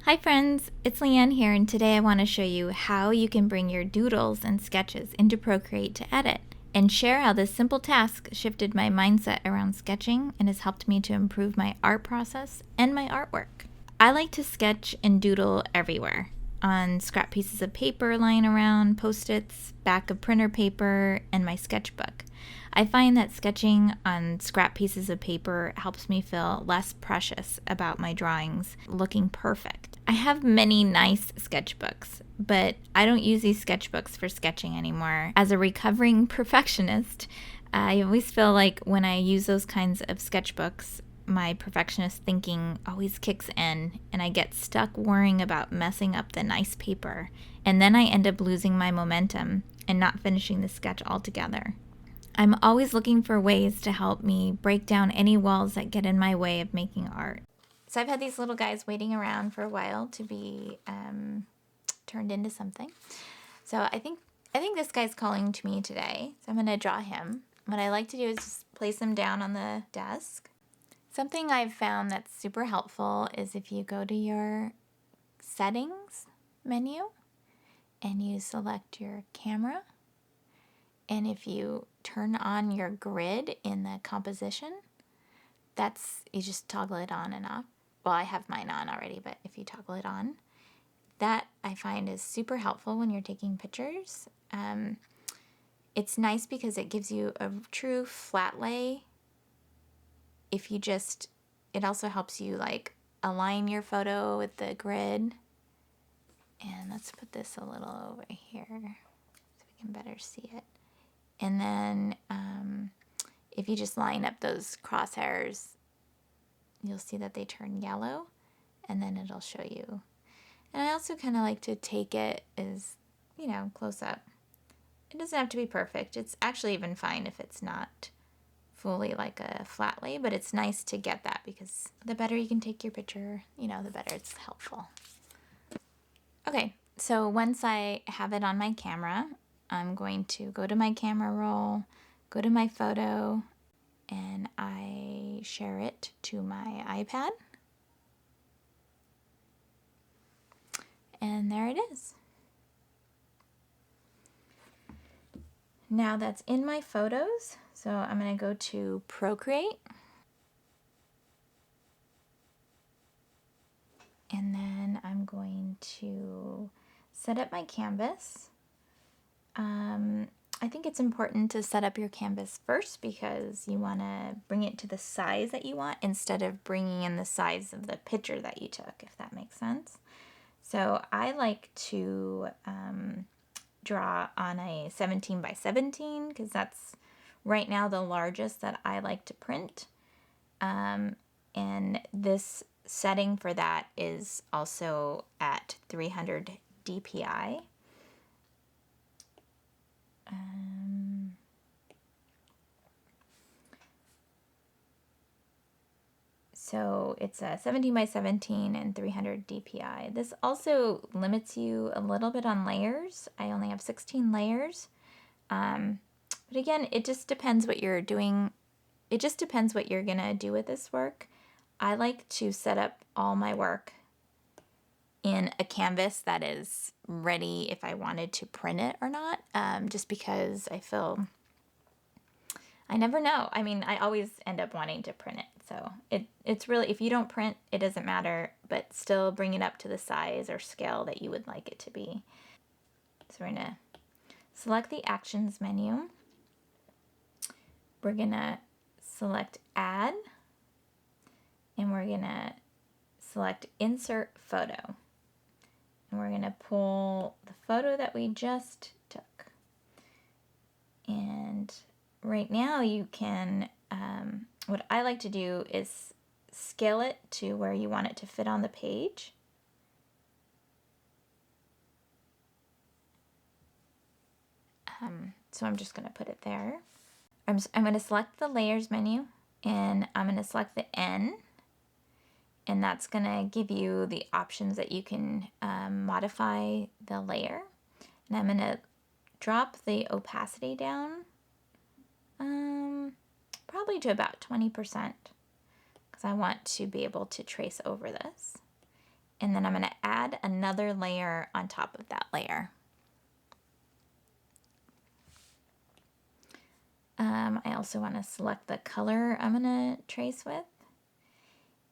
Hi friends, it's Leanne here, and today I want to show you how you can bring your doodles and sketches into Procreate to edit, and share how this simple task shifted my mindset around sketching and has helped me to improve my art process and my artwork. I like to sketch and doodle everywhere, on scrap pieces of paper lying around, post-its, back of printer paper, and my sketchbook. I find that sketching on scrap pieces of paper helps me feel less precious about my drawings looking perfect. I have many nice sketchbooks, but I don't use these sketchbooks for sketching anymore. As a recovering perfectionist, I always feel like when I use those kinds of sketchbooks, my perfectionist thinking always kicks in, and I get stuck worrying about messing up the nice paper, and then I end up losing my momentum and not finishing the sketch altogether. I'm always looking for ways to help me break down any walls that get in my way of making art. So I've had these little guys waiting around for a while to be turned into something. So I think this guy's calling to me today, so I'm going to draw him. What I like to do is just place him down on the desk. Something I've found that's super helpful is if you go to your settings menu and you select your camera, and if you turn on your grid in the composition, you just toggle it on and off. Well, I have mine on already, but if you toggle it on, that I find is super helpful when you're taking pictures. It's nice because it gives you a true flat lay. It also helps you like align your photo with the grid. And let's put this a little over here so we can better see it. And then if you just line up those crosshairs, you'll see that they turn yellow, and then it'll show you. And I also kind of like to take it as, close up. It doesn't have to be perfect. It's actually even fine if it's not fully like a flat lay, but it's nice to get that because the better you can take your picture, the better it's helpful. Okay, so once I have it on my camera, I'm going to go to my camera roll, go to my photo, and I share it to my iPad. And there it is. Now that's in my photos, so I'm going to go to Procreate. And then I'm going to set up my canvas. I think it's important to set up your canvas first because you want to bring it to the size that you want instead of bringing in the size of the picture that you took, if that makes sense. So I like to draw on a 17 by 17 because that's right now the largest that I like to print. And this setting for that is also at 300 DPI. So it's a 17 by 17 and 300 DPI. This also limits you a little bit on layers. I only have 16 layers. But again, it just depends what you're doing. It just depends what you're gonna do with this work. I like to set up all my work in a canvas that is ready if I wanted to print it or not, just because I never know. I mean, I always end up wanting to print it. So it's really, if you don't print, it doesn't matter, but still bring it up to the size or scale that you would like it to be. So we're gonna select the Actions menu. We're gonna select Add, and we're gonna select Insert Photo. And we're gonna pull the photo that we just took. And right now you can, what I like to do is scale it to where you want it to fit on the page. So I'm just going to put it there. I'm going to select the Layers menu, and I'm going to select the N, and that's going to give you the options that you can modify the layer. And I'm going to drop the opacity down, probably to about 20%, because I want to be able to trace over this. And then I'm going to add another layer on top of that layer. I also want to select the color I'm going to trace with.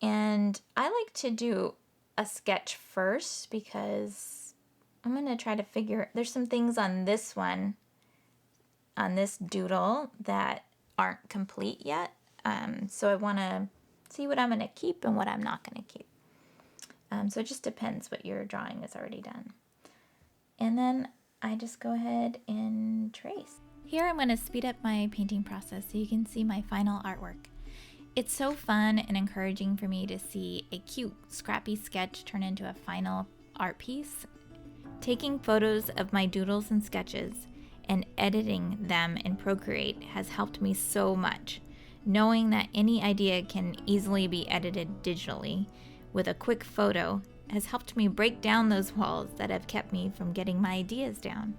And I like to do a sketch first because I'm going to try to figure, there's some things on this one, on this doodle that aren't complete yet. So I want to see what I'm going to keep and what I'm not going to keep. So it just depends what your drawing is already done. And then I just go ahead and trace. Here I'm going to speed up my painting process so you can see my final artwork. It's so fun and encouraging for me to see a cute, scrappy sketch turn into a final art piece. Taking photos of my doodles and sketches and editing them in Procreate has helped me so much. Knowing that any idea can easily be edited digitally with a quick photo has helped me break down those walls that have kept me from getting my ideas down.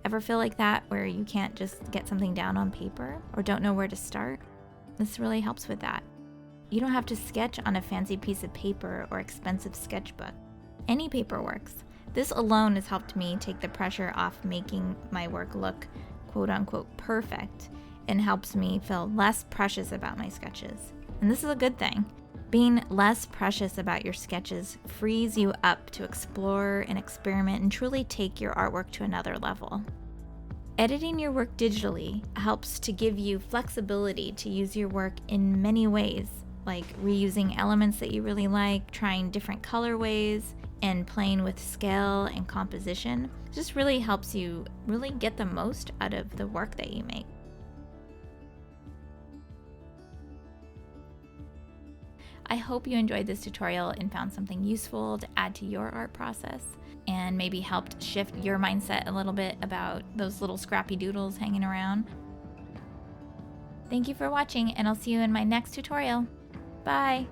Ever feel like that, where you can't just get something down on paper or don't know where to start? This really helps with that. You don't have to sketch on a fancy piece of paper or expensive sketchbook. Any paper works. This alone has helped me take the pressure off making my work look quote unquote perfect and helps me feel less precious about my sketches. And this is a good thing. Being less precious about your sketches frees you up to explore and experiment and truly take your artwork to another level. Editing your work digitally helps to give you flexibility to use your work in many ways, like reusing elements that you really like, trying different colorways, and playing with scale and composition. It just really helps you really get the most out of the work that you make. I hope you enjoyed this tutorial and found something useful to add to your art process and maybe helped shift your mindset a little bit about those little scrappy doodles hanging around. Thank you for watching, and I'll see you in my next tutorial. Bye!